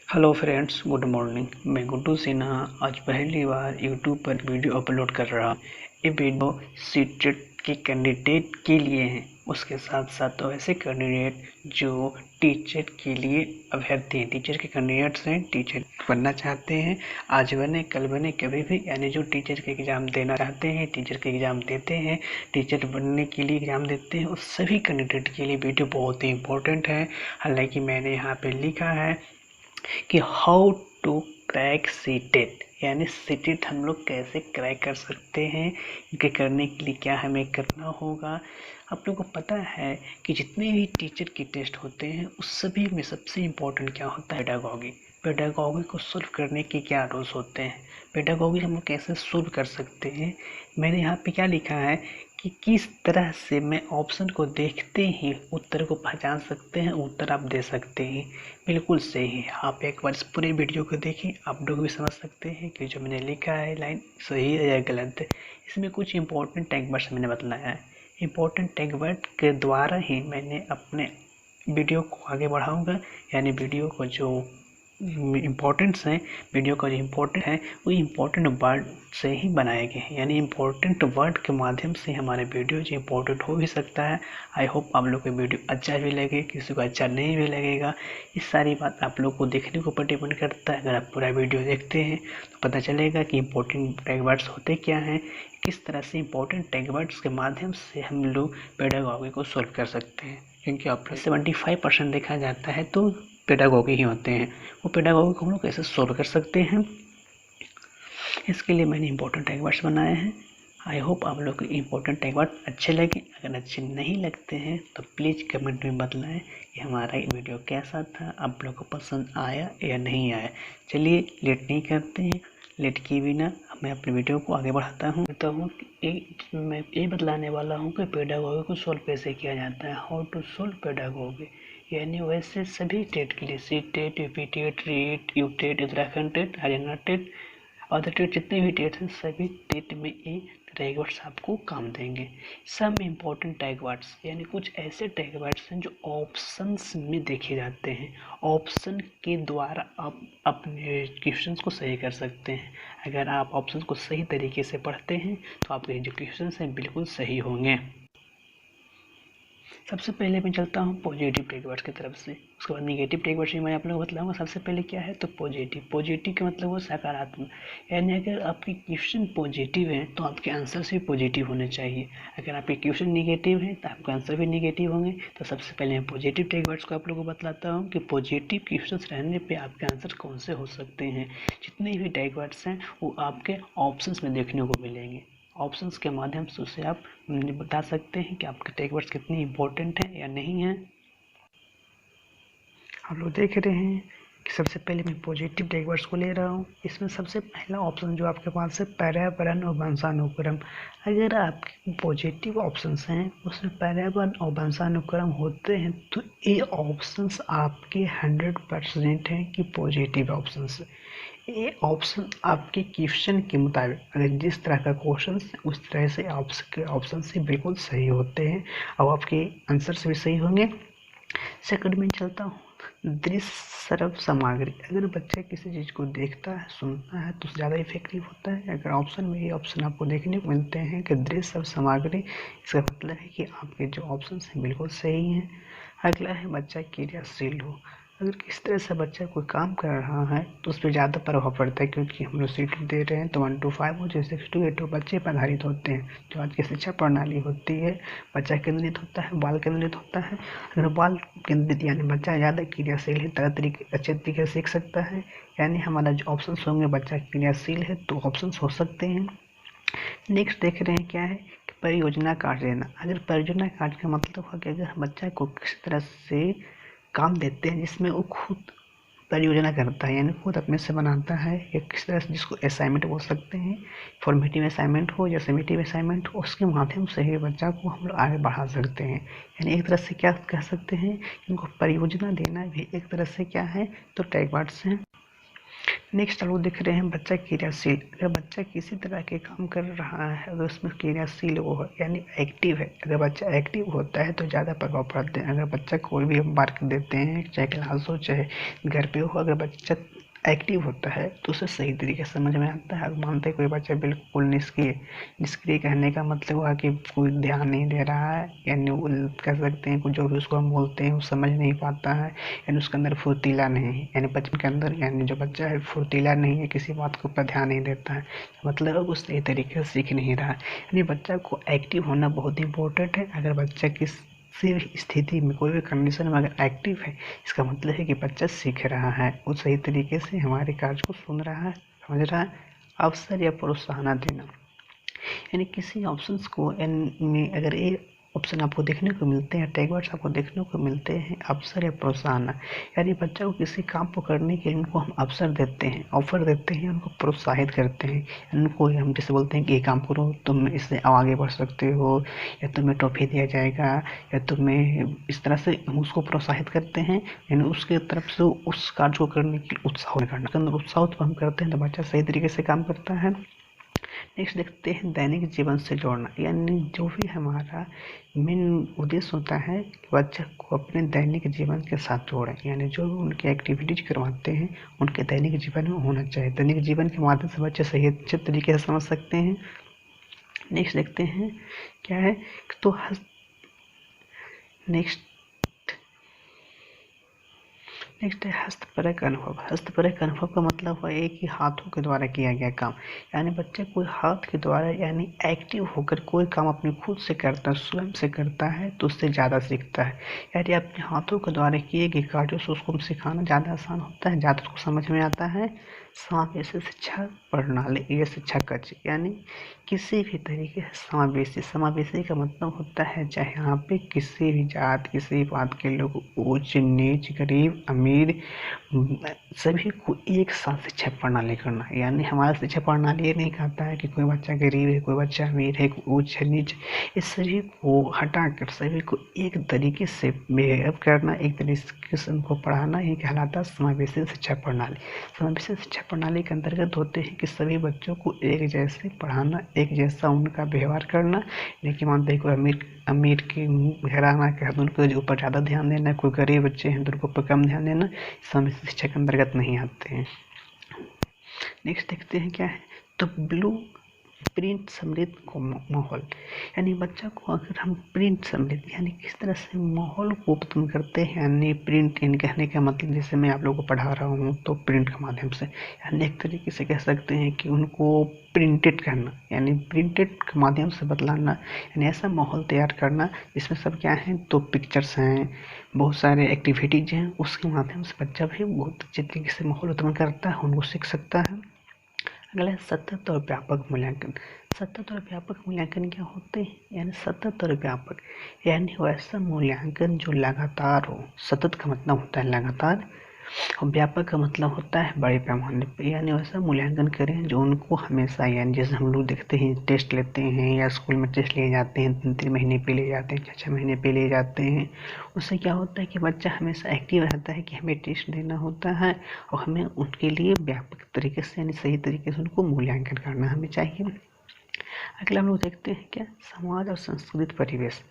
Hello friends, good morning. मैं गुड्डू सिन्हा आज पहली बार यूट्यूब पर वीडियो अपलोड कर रहा हूँ। ये वीडियो सीटेट के कैंडिडेट के लिए है, उसके साथ साथ तो ऐसे कैंडिडेट जो टीचर के लिए अभ्यर्थी हैं, टीचर के कैंडिडेट्स हैं, टीचर बनना चाहते हैं, आज बने कल बने कभी भी, यानी जो टीचर के एग्ज़ाम देना चाहते हैं, टीचर के एग्ज़ाम देते हैं, टीचर बनने के लिए एग्ज़ाम देते हैं, उस सभी कैंडिडेट के लिए वीडियो बहुत ही इंपॉर्टेंट है। हालांकि मैंने यहाँ पे लिखा है कि हाउ टू क्रैक सीटेट, यानी सीटेट हम लोग कैसे क्रैक कर सकते हैं, इनके करने के लिए क्या हमें करना होगा। आप लोगों को पता है कि जितने भी टीचर के टेस्ट होते हैं उस सभी में सबसे इम्पोर्टेंट क्या होता है? पेडागॉगी। पेडागॉगी को सोल्व करने के क्या रूल्स होते हैं, पेडागॉगी हम लोग कैसे सोल्व कर सकते हैं। मैंने यहाँ पे क्या लिखा है कि किस तरह से मैं ऑप्शन को देखते ही उत्तर को पहचान सकते हैं, उत्तर आप दे सकते हैं। बिल्कुल सही है, आप एक बार इस पूरे वीडियो को देखें, आप लोग भी समझ सकते हैं कि जो मैंने लिखा है लाइन सही है या गलत है। इसमें कुछ इंपॉर्टेंट टैग वर्ड्स मैंने बताया है, इंपॉर्टेंट टैग वर्ड के द्वारा ही मैंने अपने वीडियो को आगे बढ़ाऊंगा। यानी वीडियो को जो इम्पोर्टेंट्स हैं, वीडियो का जो इम्पोर्टेंट है वो इम्पोर्टेंट वर्ड से ही बनाए गए हैं, यानी इम्पोर्टेंट वर्ड के माध्यम से हमारे वीडियो जो इम्पोर्टेंट हो भी सकता है। आई होप आप लोग को वीडियो अच्छा भी लगे, किसी को अच्छा नहीं भी लगेगा। ये सारी बात आप लोग को देखने के ऊपर डिपेंड करता है। अगर आप पूरा वीडियो देखते हैं तो पता चलेगा कि इम्पोर्टेंट टैग वर्ड्स होते क्या हैं, किस तरह से इम्पोर्टेंट टैग वर्ड्स के माध्यम से हम लोग पेडागॉगी को सॉल्व कर सकते हैं। क्योंकि आप 75% देखा जाता है तो पेडागॉगी ही होते हैं। वो पेडागॉगी को हम लोग कैसे सोल्व कर सकते हैं, इसके लिए मैंने इंपॉर्टेंट टैग वर्ड्स बनाए हैं। आई होप आप लोग को इंपॉर्टेंट टैग वर्ड अच्छे लगे। अगर अच्छे नहीं लगते हैं तो प्लीज़ कमेंट में बताएं कि हमारा ये वीडियो कैसा था, आप लोग को पसंद आया या नहीं आया। चलिए लेट नहीं करते हैं, लेट किए बिना मैं अपने वीडियो को आगे बढ़ाता हूँ। मैं ये बतलाने वाला हूँ कि पेडागॉगी को सोल्व कैसे किया जाता है, हाउ टू सोल्व पेडागॉगी। यानी वैसे सभी टेट के लिए C TET, UP TET, REET, U TET, Uttarakhand TET, Haryana TET, other TET, जितने भी टेट हैं सभी टेट में ये टैग वर्ड्स आपको काम देंगे। सम इम्पोर्टेंट टैग वर्ड्स, यानी कुछ ऐसे टैग वर्ड्स हैं जो ऑप्शंस में देखे जाते हैं, ऑप्शन के द्वारा आप अपने क्वेश्चंस को सही कर सकते हैं। अगर आप ऑप्शंस को सही तरीके से पढ़ते हैं तो आपके जो क्वेश्चंस हैं बिल्कुल सही होंगे। सबसे पहले मैं चलता हूँ पॉजिटिव टैग वर्ड्स की तरफ से, उसके बाद निगेटिव टैग वर्ड्स मैं आप लोगों को बतलाऊंगा। सबसे पहले क्या है तो पॉजिटिव। पॉजिटिव का मतलब वो सकारात्मक, यानी अगर आपके क्वेश्चन पॉजिटिव हैं तो आपके आंसर्स भी पॉजिटिव होने चाहिए। अगर आपके क्वेश्चन निगेटिव हैं तो आपके आंसर भी निगेटिव होंगे। तो सबसे पहले मैं पॉजिटिव टैग वर्ड्स को आप लोगों को बतलाता हूँ कि पॉजिटिव क्वेश्चन रहने पर आपके आंसर कौन से हो सकते हैं। जितने भी टैग वर्ड्स हैं वो आपके ऑप्शन में देखने को मिलेंगे। ऑप्शंस के माध्यम से उसे आप बता सकते हैं कि आपके टैग वर्ड्स कितने इंपॉर्टेंट हैं या नहीं हैं। आप लोग देख रहे हैं कि सबसे पहले मैं पॉजिटिव टैग वर्ड्स को ले रहा हूँ। इसमें सबसे पहला ऑप्शन जो आपके पास है पर्यावरण और वंशानुक्रम। अगर आपके पॉजिटिव ऑप्शंस हैं उसमें पर्यावरण और वंशानुक्रम होते हैं तो ये ऑप्शंस आपके 100% हैं कि पॉजिटिव ऑप्शंस। ये ऑप्शन आपके क्वेश्चन के मुताबिक, अगर जिस तरह का क्वेश्चन उस तरह से आपके ऑप्शन से बिल्कुल सही होते हैं और आपके आंसर से भी सही होंगे। सेकंड में चलता हूँ दृश्य श्रव्य सामग्री। अगर बच्चा किसी चीज़ को देखता है, सुनता है तो ज़्यादा इफेक्टिव होता है। अगर ऑप्शन में ये ऑप्शन आपको देखने को मिलते हैं कि दृश्य श्रव्य सामग्री, इसका मतलब है कि आपके जो ऑप्शन हैं बिल्कुल सही हैं। अगला है बच्चा क्रियाशील हो। अगर किस तरह से बच्चा कोई काम कर रहा है तो उस पर ज़्यादा प्रभाव पड़ता है, क्योंकि हम लोग सीट दे रहे हैं तो 1 to 5 हो, जैसे 6 to 8 हो, बच्चे पर आधारित होते हैं। जो आज की शिक्षा प्रणाली होती है बच्चा केंद्रित होता है, बाल केंद्रित होता है। अगर बाल केंद्रित यानी बच्चा ज़्यादा क्रियाशील है, तरह तरीके अच्छे तरीके से सीख सकता है, यानी हमारा जो ऑप्शन होंगे बच्चा क्रियाशील है तो ऑप्शन हो सकते हैं। नेक्स्ट देख रहे हैं क्या है कि परियोजना कार्ड लेना। अगर परियोजना कार्ड का मतलब है कि अगर बच्चा को किसी तरह से काम देते हैं जिसमें वो खुद परियोजना करता है, यानी खुद अपने से बनाता है, या किस तरह से जिसको असाइनमेंट बोल सकते हैं, फॉर्मेटिव असाइनमेंट हो या समेटिव असाइनमेंट हो, उसके माध्यम से ही बच्चा को हम लोग आगे बढ़ा सकते हैं। यानी एक तरह से क्या कह सकते हैं, उनको परियोजना देना भी एक तरह से क्या है तो टैग वर्ड्स हैं। नेक्स्ट आप लोग देख रहे हैं बच्चा क्रियाशील। अगर बच्चा किसी तरह के काम कर रहा है, अगर उसमें क्रियाशील वो है यानी एक्टिव है, अगर बच्चा एक्टिव होता है तो ज़्यादा प्रभाव पड़ते हैं। अगर बच्चा कोई भी हम मार्क देते हैं, चाहे क्लास हो चाहे घर पे हो, अगर बच्चा एक्टिव होता है तो उसे सही तरीके से समझ में आता है। अगर मानते हैं कोई बच्चा बिल्कुल निष्क्रिय, निष्क्रिय कहने का मतलब हुआ कि कोई ध्यान नहीं दे रहा है, यानी वो कह सकते हैं जो भी उसको हम बोलते हैं वो समझ नहीं पाता है, यानी उसके अंदर फुर्तीला नहीं है, यानी बच्चन के अंदर यानी जो बच्चा है फुर्तीला नहीं है, किसी बात के ऊपर ध्यान नहीं देता है, मतलब वो सही तरीके से सीख नहीं रहा है। यानी बच्चा को एक्टिव होना बहुत इंपॉर्टेंट है। अगर बच्चा किसी भी स्थिति में, कोई भी कंडीशन में अगर एक्टिव है, इसका मतलब है कि बच्चा सीख रहा है, वो सही तरीके से हमारे कार्य को सुन रहा है, समझ रहा है। अवसर या प्रोत्साहन देना, यानी किसी ऑप्शंस को में अगर ये ऑप्शन आपको देखने को मिलते हैं, टैग वर्ड्स आपको देखने को मिलते हैं, अवसर या प्रोत्साहन, यानी बच्चा को किसी काम को करने के लिए उनको हम अवसर देते हैं, ऑफर देते हैं, उनको प्रोत्साहित करते हैं। उनको हम जैसे बोलते हैं कि ये काम करो, तुम इससे आगे बढ़ सकते हो, या तुम्हें टॉफी दिया जाएगा, या तुम्हें इस तरह से हम उसको प्रोत्साहित करते हैं, यानी उसके तरफ से उस कार्य को करने के लिए उत्साह करना, उत्साह तो हम करते हैं तो बच्चा सही तरीके से काम करता है। नेक्स्ट देखते हैं दैनिक जीवन से जोड़ना, यानी जो भी हमारा मेन उद्देश्य होता है कि बच्चे को अपने दैनिक जीवन के साथ जोड़ें, यानी जो भी उनकी एक्टिविटीज करवाते हैं उनके दैनिक जीवन में होना चाहिए। दैनिक जीवन के माध्यम से बच्चे सही अच्छे तरीके से समझ सकते हैं। नेक्स्ट देखते हैं क्या है तो नेक्स्ट है हस्तपरक अनुभव। हस्तपरक अनुभव का मतलब है कि हाथों के द्वारा किया गया काम, यानी बच्चे कोई हाथ के द्वारा यानी एक्टिव होकर कोई काम अपने खुद से करता है, स्वयं से करता है, तो उससे ज़्यादा सीखता है। यानी अपने हाथों के द्वारा किए गए कार्यों से उसको सिखाना ज़्यादा आसान होता है, ज़्यादा उसको समझ में आता है। समावेशी शिक्षा प्रणाली या शिक्षा कक्ष, यानी किसी भी तरीके से समावेशी, समावेशी का मतलब होता है चाहे यहाँ पे किसी भी जात, किसी भी बात के लोग, ऊंच नीच, गरीब अमीर, सभी को एक साथ शिक्षा प्रणाली करना। यानी हमारा शिक्षा प्रणाली ये नहीं कहता है कि कोई बच्चा गरीब है, कोई बच्चा अमीर है, कोई ऊंच नीच, इस सभी को हटाकर सभी को एक तरीके से बिहेव करना, एक तरीके से उनको पढ़ाना, ये कहलाता है समावेशी शिक्षा प्रणाली। समावेशी शिक्षा प्रणाली के अंतर्गत होते हैं कि सभी बच्चों को एक जैसे पढ़ाना, एक जैसा उनका व्यवहार करना, लेकिन मानते हैं कोई अमीर की घराना का तो उनके ऊपर ज़्यादा ध्यान देना, कोई गरीब बच्चे हैं तो उनके ऊपर कम ध्यान देना, समावेशी शिक्षा के अंतर्गत नहीं आते हैं। नेक्स्ट देखते हैं क्या है तो ब्लू प्रिंट समृद्ध को माहौल, यानी बच्चा को अगर हम प्रिंट समृद्ध यानी किस तरह से माहौल को उत्पन्न करते हैं, यानी प्रिंट यानी कहने का मतलब जैसे मैं आप लोगों को पढ़ा रहा हूँ तो प्रिंट के माध्यम से, यानी एक तरीके से कह सकते हैं कि उनको प्रिंटेड करना, यानी प्रिंटेड के माध्यम से बतलाना, यानी ऐसा माहौल तैयार करना जिसमें सब क्या है तो पिक्चर्स हैं, बहुत सारे एक्टिविटीज हैं, उसके माध्यम से बच्चा भी बहुत अच्छे तरीके से माहौल उत्पन्न करता है, उनको सीख सकता है। अगला है सतत और व्यापक मूल्यांकन। सतत और व्यापक मूल्यांकन क्या होते हैं, यानी सतत और व्यापक यानी वैसा मूल्यांकन जो लगातार हो। सतत का मतलब होता है लगातार, और व्यापक का मतलब होता है बड़े पैमाने पर, यानी वैसा मूल्यांकन करें जो उनको हमेशा, यानी जैसे हम लोग देखते हैं टेस्ट लेते हैं या स्कूल में टेस्ट लिए जाते हैं, 3-3 महीने पे ले जाते हैं, 6-6 महीने पे ले जाते हैं, उससे क्या होता है कि बच्चा हमेशा एक्टिव रहता है कि हमें टेस्ट देना होता है और हमें उनके लिए व्यापक तरीके से यानी सही तरीके से उनको मूल्यांकन करना हमें चाहिए। अगला हम लोग देखते हैं क्या समाज और संस्कृत परिवेश,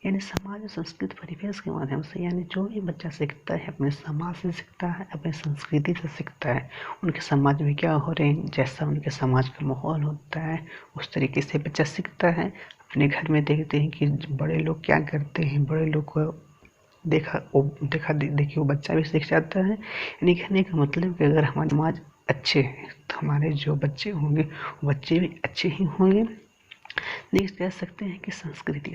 यानी समाज और संस्कृत परिवेश के माध्यम से, यानी जो भी बच्चा सीखता है अपने समाज से सीखता है, अपने संस्कृति से सीखता है, उनके समाज में क्या हो रहे हैं, जैसा उनके समाज का माहौल होता है उस तरीके से बच्चा सीखता है। अपने घर में देखते हैं कि बड़े लोग क्या करते हैं, बड़े लोग को देखिए वो बच्चा भी सीख जाता है। यानी कहने का मतलब कि अगर हमारे समाज अच्छे हैं तो हमारे जो बच्चे होंगे वो बच्चे भी अच्छे ही होंगे। नेक्स्ट कह सकते हैं कि संस्कृति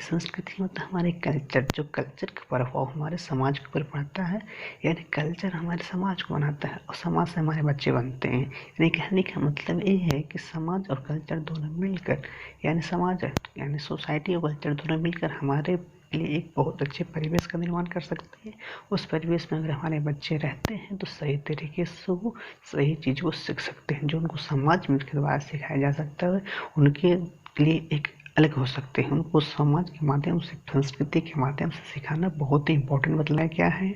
मतलब हमारे कल्चर, जो कल्चर का प्रभाव हमारे समाज के ऊपर पड़ता है, यानी कल्चर हमारे समाज को बनाता है और समाज से हमारे बच्चे बनते हैं। यानी कहने का मतलब ये है कि समाज और कल्चर दोनों मिलकर, यानी समाज यानी सोसाइटी और कल्चर दोनों मिलकर हमारे लिए एक बहुत अच्छे परिवेश का निर्माण कर सकते हैं। उस परिवेश में अगर हमारे बच्चे रहते हैं तो सही तरीके से वो सही चीज़ को सीख सकते हैं, जो उनको समाज में के द्वारा सिखाया जा सकता है उनके लिए एक अलग हो सकते हैं। उनको समाज के माध्यम से, संस्कृति के माध्यम से सिखाना बहुत ही इम्पोर्टेंट बतलाया गया है।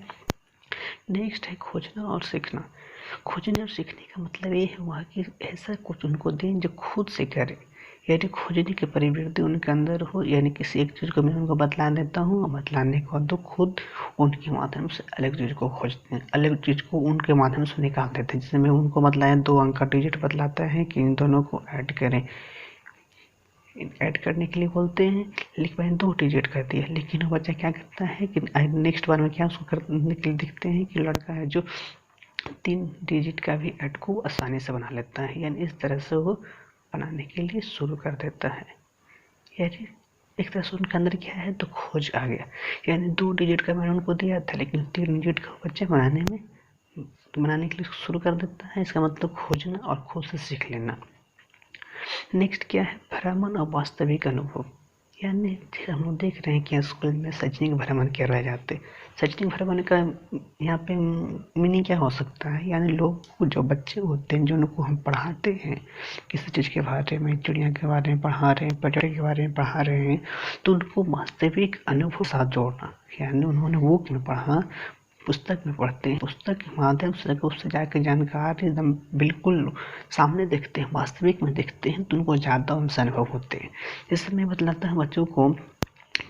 नेक्स्ट है खोजना और सीखना। खोजने और सीखने का मतलब ये हुआ कि ऐसा कुछ उनको दें जो खुद से करे, यानी खोजने की प्रवृत्ति उनके अंदर हो, यानी किसी एक चीज़ को मैं उनको बतला देता हूँ और बतलाने के बाद वो खुद उनके माध्यम से अलग चीज़ को खोजते हैं, अलग चीज़ को उनके माध्यम से निकाल देते हैं। जैसे मैं उनको बतलाया 2 अंक का डिजिट बतलाता है कि इन दोनों को ऐड करें, ऐड करने के लिए बोलते हैं, लेकिन मैंने 2 डिजिट कर दिया, लेकिन वो बच्चा क्या करता है कि नेक्स्ट बार में क्या उसको करने के लिए दिखते हैं कि लड़का है जो 3 डिजिट का भी ऐड को आसानी से बना लेता है, यानी इस तरह से वो बनाने के लिए शुरू कर देता है। यानी एक तरह से उनके अंदर क्या है तो खोज आ गया, यानी 2 डिजिट का मैंने उनको दिया था लेकिन 3 डिजिट का बच्चे बनाने के लिए शुरू कर देता है। इसका मतलब खोजना और खुद से सीख लेना। नेक्स्ट क्या है भ्रमण और वास्तविक अनुभव, यानी हम लोग देख रहे हैं कि स्कूल में शैक्षणिक भ्रमण करवाए जाते हैं। शैक्षणिक भ्रमण का यहाँ पे मीनिंग क्या हो सकता है, यानी लोग जो बच्चे होते हैं जो उनको हम पढ़ाते हैं किसी चीज़ के बारे में, चिड़िया के बारे में पढ़ा रहे हैं, पर्यटन के बारे में पढ़ा रहे हैं, तो उनको वास्तविक अनुभव के साथ जोड़ना, यानी उन्होंने बुक में पढ़ा, पुस्तक में पढ़ते हैं, पुस्तक के माध्यम से अगर उससे जाकर जानकारी एकदम बिल्कुल सामने देखते हैं, वास्तविक में देखते हैं, तो उनको ज़्यादा उनसे अनुभव होते हैं। जैसे मैं बतलाता हूँ बच्चों को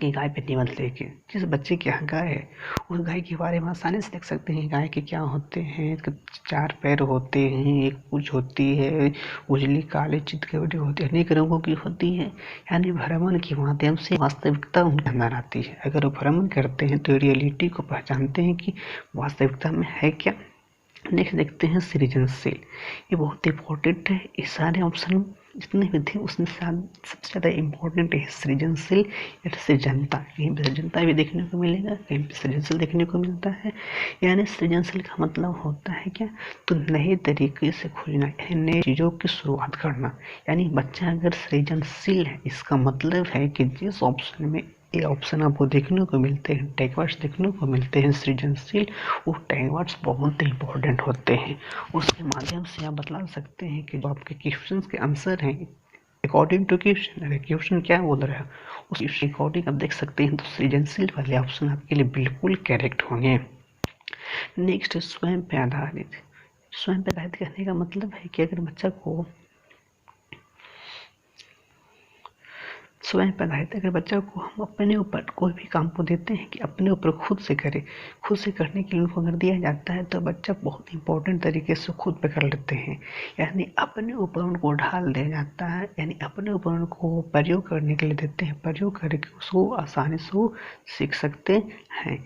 कि गाय पे निबंध लेके, जिस बच्चे के यहाँ गाय है उस गाय के बारे में आसानी से देख सकते हैं गाय के क्या होते हैं, इसके 4 पैर होते हैं, एक पूंछ होती है, उजली काली चितकबरी होती है, अनेक रंगों की होती है। यानी भ्रमण के माध्यम से वास्तविकता उनके अंदर आती है। अगर वो भ्रमण करते हैं तो रियलिटी को पहचानते हैं कि वास्तविकता में है क्या। नेक्स्ट देखते हैं सृजनशील, ये बहुत इंपॉर्टेंट है। ये सारे ऑप्शन जितने भी थे उसमें सबसे ज़्यादा इम्पोर्टेंट है सृजनशील या सृजनता। कहीं पर सृजनता भी देखने को मिलेगा, कहीं पर सृजनशील देखने को मिलता है। यानी सृजनशील का मतलब होता है क्या, तो नए तरीके से खोजना, नई चीज़ों की शुरुआत करना। यानी बच्चा अगर सृजनशील है इसका मतलब है कि जिस ऑप्शन में ये ऑप्शन आपको देखने को मिलते हैं, टैगवर्ड्स देखने को मिलते हैं सृजनशील, वो टैगवर्ड्स बहुत इंपॉर्टेंट होते हैं। उसके माध्यम से आप बतला सकते हैं कि जो आपके क्वेश्चन के आंसर हैं अकॉर्डिंग टू क्वेश्चन, अगर क्वेश्चन क्या बोल रहा है उस अकॉर्डिंग आप देख सकते हैं, तो सृजनशील वाले ऑप्शन आपके लिए बिल्कुल करेक्ट होंगे। नेक्स्ट स्वयं पे आधारित। स्वयं पे आधारित कहने का मतलब है कि अगर बच्चा को स्वयं पे आधारित, अगर बच्चा को हम अपने ऊपर कोई भी काम को देते हैं कि अपने ऊपर खुद से करे, खुद से करने के लिए उनको अगर दिया जाता है तो बच्चा बहुत इंपॉर्टेंट तरीके से खुद पे कर लेते हैं। यानी अपने ऊपर उनको ढाल दिया जाता है, यानी अपने ऊपर उनको प्रयोग करने के लिए देते हैं, प्रयोग करके उसको आसानी से सीख सकते हैं।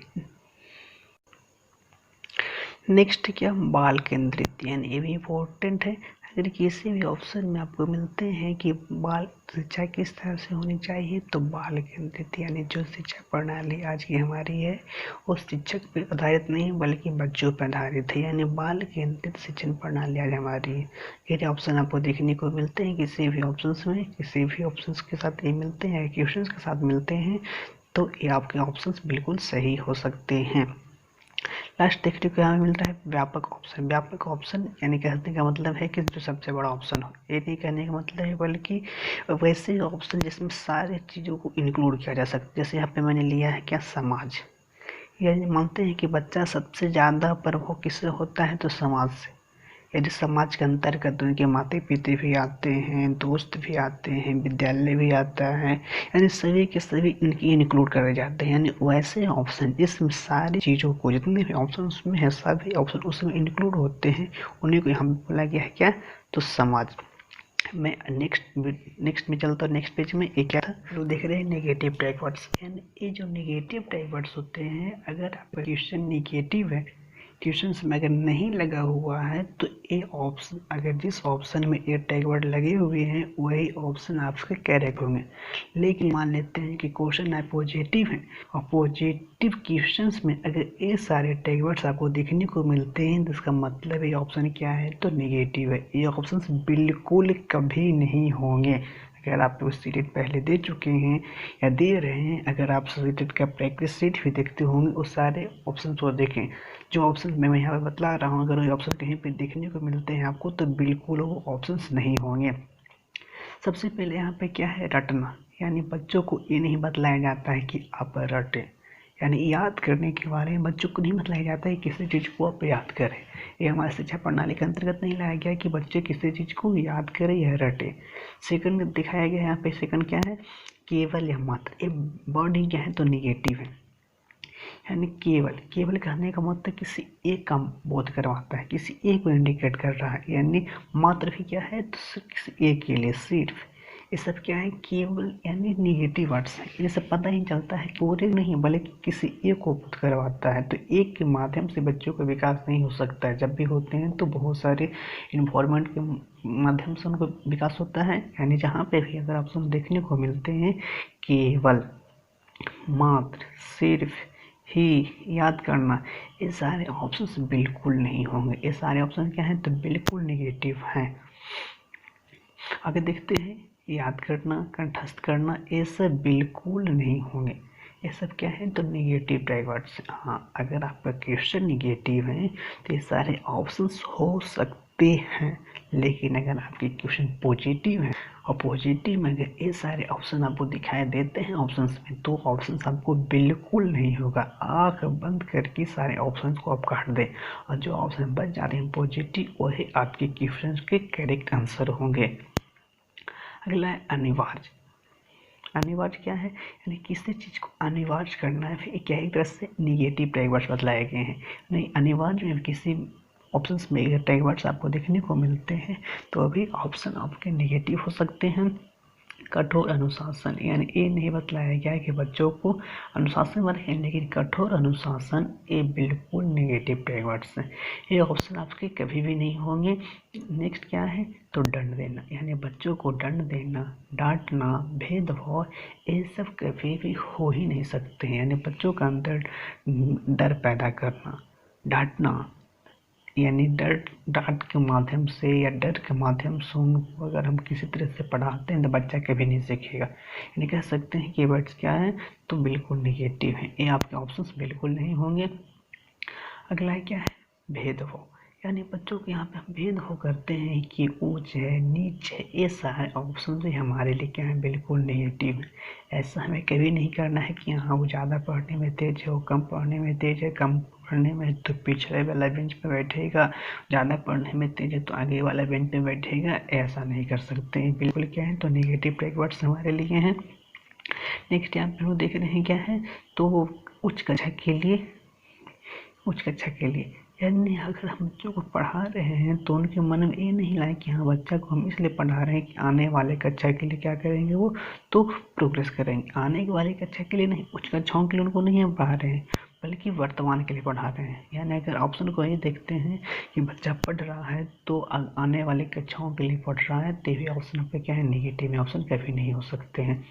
नेक्स्ट क्या बाल केंद्रित, यानी ये भी इम्पोर्टेंट है। अगर किसी भी ऑप्शन में आपको मिलते हैं कि बाल शिक्षा किस तरह से होनी चाहिए, तो बाल केंद्रित यानी जो शिक्षा प्रणाली आज की हमारी है वो शिक्षक पर आधारित नहीं बल्कि बच्चों पर आधारित है। यानी बाल केंद्रित शिक्षण प्रणाली आज हमारी है। ये ऑप्शन आपको देखने को मिलते हैं किसी भी ऑप्शन में, किसी भी ऑप्शन के साथ ये मिलते हैं, क्वेश्चन के साथ मिलते हैं, तो ये आपके ऑप्शन बिल्कुल सही हो सकते हैं। लास्ट देखने को यहाँ मिलता है व्यापक ऑप्शन। व्यापक ऑप्शन यानी कहने का मतलब है कि जो सबसे बड़ा ऑप्शन हो, ये नहीं कहने का मतलब है बल्कि वैसे ऑप्शन जिसमें सारे चीज़ों को इंक्लूड किया जा सकता है। जैसे यहाँ पे मैंने लिया है क्या समाज, यानी मानते हैं कि बच्चा सबसे ज़्यादा प्रभाव किससे होता है तो समाज से। यदि समाज के अंतर्गत उनके माता पिता भी आते हैं, दोस्त भी आते हैं, विद्यालय भी आता है, यानी सभी के सभी इनकी इंक्लूड करे जाते हैं। यानी वैसे ऑप्शन जिसमें सारी चीज़ों को, जितने भी ऑप्शन उसमें है सभी ऑप्शन उसमें इंक्लूड होते हैं, उन्हीं को यहाँ बोला गया है क्या तो समाज। मैं नेक्स्ट में चलता हूँ। नेक्स्ट पेज में ये क्या था, लोग देख रहे हैं नेगेटिव टैगवर्ड्स। यानी ये जो नेगेटिव टैगवर्ड्स होते हैं, अगर आपका क्वेश्चन नेगेटिव है, क्वेश्चंस में अगर नहीं लगा हुआ है, तो ये ऑप्शन, अगर जिस ऑप्शन में ये टैगवर्ड लगे हुए हैं वही ऑप्शन आपके करेक्ट होंगे। लेकिन मान लेते हैं कि क्वेश्चन है पॉजिटिव है और पॉजिटिव क्वेश्चंस में अगर ये सारे टैगवर्ड्स आपको देखने को मिलते हैं तो इसका मतलब ये ऑप्शन क्या है तो नेगेटिव है। ये ऑप्शन बिल्कुल कभी नहीं होंगे। अगर आप उस सीटेट पहले दे चुके हैं या दे रहे हैं, अगर आप सीटेट का प्रैक्टिस सीट भी देखते होंगे, उस सारे ऑप्शन को देखें जो ऑप्शन मैं यहाँ पे बतला रहा हूँ। अगर वो ऑप्शन कहीं पे देखने को मिलते हैं आपको तो बिल्कुल वो ऑप्शंस नहीं होंगे। सबसे पहले यहाँ पे क्या है रटना, यानी बच्चों को ये नहीं बतलाया जाता है कि आप रटें, यानी याद करने के बारे में बच्चों को नहीं बताया जाता है किसी चीज़ को आप याद करें। ये हमारी शिक्षा प्रणाली के अंतर्गत नहीं लाया गया कि बच्चे किसी चीज़ को याद करें या रटे। सेकंड दिखाया गया यहाँ पे, सेकंड क्या है, केवल या मात्र। ये वर्ड ही क्या है, तो निगेटिव है। यानी केवल, केवल कहने का मतलब किसी एक का बोध करवाता है, किसी एक को इंडिकेट कर रहा है। यानी मात्र भी क्या है, तो सिर्फ किसी एक के लिए, सिर्फ। ये सब क्या है, केवल यानी निगेटिव वर्ड्स हैं। ये सब पता ही चलता है पूरे नहीं बल्कि किसी एक को बोध करवाता है। तो एक के माध्यम से बच्चों का विकास नहीं हो सकता है। जब भी होते हैं तो बहुत सारे इन्वॉल्वमेंट के माध्यम से उनको विकास होता है। यानी जहाँ पे भी अगर ऑप्शन देखने को मिलते हैं, केवल, मात्र, सिर्फ, ही, याद करना, ये सारे ऑप्शंस बिल्कुल नहीं होंगे। ये सारे ऑप्शन क्या हैं, तो बिल्कुल नेगेटिव हैं। आगे देखते हैं, याद करना, कंठस्थ करना, ये सब बिल्कुल नहीं होंगे। ये सब क्या है, तो निगेटिव टैग वर्ड्स। हाँ, अगर आपका क्वेश्चन निगेटिव है तो ये सारे ऑप्शंस हो सकते हैं। लेकिन अगर आपके क्वेश्चन पॉजिटिव है और पॉजिटिव में अगर ये सारे ऑप्शन आपको दिखाई देते हैं ऑप्शंस में, तो ऑप्शंस आपको बिल्कुल नहीं होगा। आंख बंद करके सारे ऑप्शंस को आप काट दें और जो ऑप्शन बच जाते हैं पॉजिटिव, वही आपके क्वेश्चन के करेक्ट आंसर होंगे। अगला है अनिवार्य। अनिवार्य क्या है, यानी किसी चीज़ को अनिवार्य करना है। फिर क्या एक तरह से निगेटिव टैग वर्ड्स बतलाए गए हैं। नहीं, अनिवार्य में किसी ऑप्शंस में अगर टैग वर्ड्स आपको देखने को मिलते हैं तो अभी ऑप्शन आपके निगेटिव हो सकते हैं। कठोर अनुशासन, यानी ये नहीं बतलाया गया है कि बच्चों को अनुशासन में रखें, लेकिन कठोर अनुशासन ये बिल्कुल नेगेटिव टैग वर्ड्स हैं। ये ऑप्शन आपके कभी भी नहीं होंगे। नेक्स्ट क्या है, तो दंड देना, यानी बच्चों को दंड देना, डांटना, भेदभाव, ये सब कभी भी हो ही नहीं सकते हैं। यानी बच्चों का अंदर डर पैदा करना, डांटना, यानी डांट के माध्यम से या डर के माध्यम से उनको अगर हम किसी तरह से पढ़ाते हैं तो बच्चा कभी नहीं सीखेगा। यानी कह सकते हैं कि वर्ड्स क्या है, तो बिल्कुल निगेटिव है। ये आपके ऑप्शंस बिल्कुल नहीं होंगे। अगला है क्या है, भेदभाव, यानी बच्चों को यहाँ पे हम भेदभाव करते हैं कि ऊंच है, नीच है। ये सारे ऑप्शन जो हमारे लिए क्या है, बिल्कुल नेगेटिव है। ऐसा हमें कभी नहीं करना है कि हाँ वो ज़्यादा पढ़ने में तेज है, वो कम पढ़ने में तेज है, कम पढ़ने में तो पिछले वाला बेंच पे बैठेगा, ज़्यादा पढ़ने में तेज है तो आगे वाला बेंच पे बैठेगा। ऐसा नहीं कर सकते हैं, बिल्कुल क्या है, तो नेगेटिव टैग वर्ड्स हमारे लिए हैं। नेक्स्ट यहाँ पे हम देख रहे हैं क्या है, तो उच्च कक्षा के लिए, उच्च कक्षा के लिए, यानी अगर हम बच्चों को पढ़ा रहे हैं तो उनके मन में ये नहीं लाए कि हाँ बच्चा को हम इसलिए पढ़ा रहे हैं कि आने वाले कक्षा के लिए क्या करेंगे, वो तो प्रोग्रेस करेंगे। आने वाले कक्षा के लिए नहीं, उच्च कक्षाओं के लिए उनको नहीं हम पढ़ा रहे हैं, बल्कि वर्तमान के लिए पढ़ा रहे हैं। यानी अगर ऑप्शन को ये देखते हैं कि बच्चा पढ़ रहा है तो आने वाले कक्षाओं के लिए पढ़ रहा है, तो भी ऑप्शन पे क्या है, निगेटिव में ऑप्शन कभी नहीं हो सकते हैं।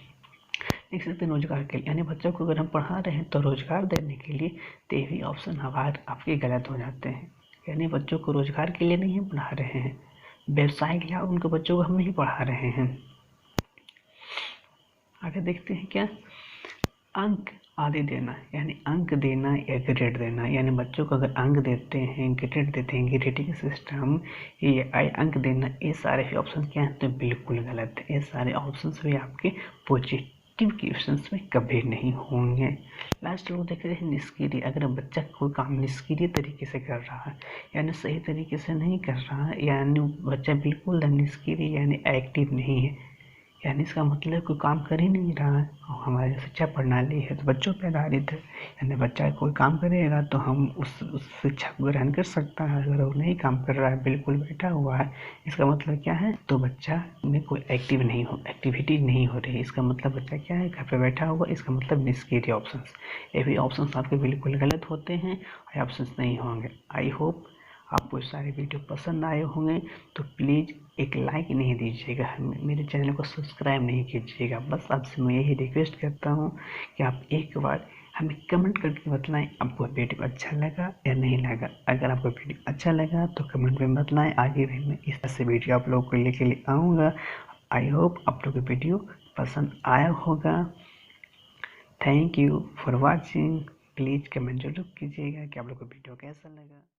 देख सकते हैं रोजगार के लिए, यानी बच्चों को अगर हम पढ़ा रहे हैं तो रोजगार देने के लिए, तो भी ऑप्शन हमारे आपके गलत हो जाते हैं। यानी बच्चों को रोजगार के लिए नहीं पढ़ा रहे हैं, व्यवसाय के लिए उनके बच्चों को हम नहीं पढ़ा रहे हैं। आगे देखते हैं क्या, अंक आदि देना, यानी अंक देना या ग्रेड देना। यानी बच्चों को अगर अंक देते हैं, ग्रेड देते हैं, ग्रेडिंग सिस्टम, ये अंक देना, ये सारे ऑप्शन क्या हैं, तो बिल्कुल गलत है। ये सारे ऑप्शन भी आपके पॉजिटिव क्वेश्चंस में कभी नहीं होंगे। लास्ट लोग देख रहे हैं निष्क्रिय। अगर बच्चा कोई काम निष्क्रिय तरीके से कर रहा है, यानी सही तरीके से नहीं कर रहा है, यानी बच्चा बिल्कुल निष्क्रिय यानी एक्टिव नहीं है, यानी इसका मतलब कोई काम कर ही नहीं रहा है। और हमारी शिक्षा प्रणाली है तो बच्चों पर आधारित है, यानी बच्चा कोई काम करेगा तो हम उस शिक्षा को ग्रहण कर सकता है। अगर वो नहीं काम कर रहा है, बिल्कुल बैठा हुआ है, इसका मतलब क्या है, तो बच्चा में कोई एक्टिविटी नहीं हो रही है। इसका मतलब बच्चा क्या है, घर पे बैठा हुआ, इसका मतलब निष्क्रिय ऑप्शंस। ये भी ऑप्शंस आपके बिल्कुल गलत होते हैं और ऑप्शंस नहीं होंगे। आई होप आपको सारे वीडियो पसंद आए होंगे, तो प्लीज़ एक लाइक नहीं दीजिएगा, मेरे चैनल को सब्सक्राइब नहीं कीजिएगा। बस आपसे मैं यही रिक्वेस्ट करता हूँ कि आप एक बार हमें कमेंट करके बताएं आपको वीडियो अच्छा लगा या नहीं लगा। अगर आपको वीडियो अच्छा लगा तो कमेंट में बताएं, आगे भी मैं इस तरह से वीडियो आप लोगों को लेके आऊँगा। आई होप आप लोग को वीडियो पसंद आया होगा। Thank you for watching. Please comment जरूर कीजिएगा कि आप लोग को वीडियो कैसा लगा।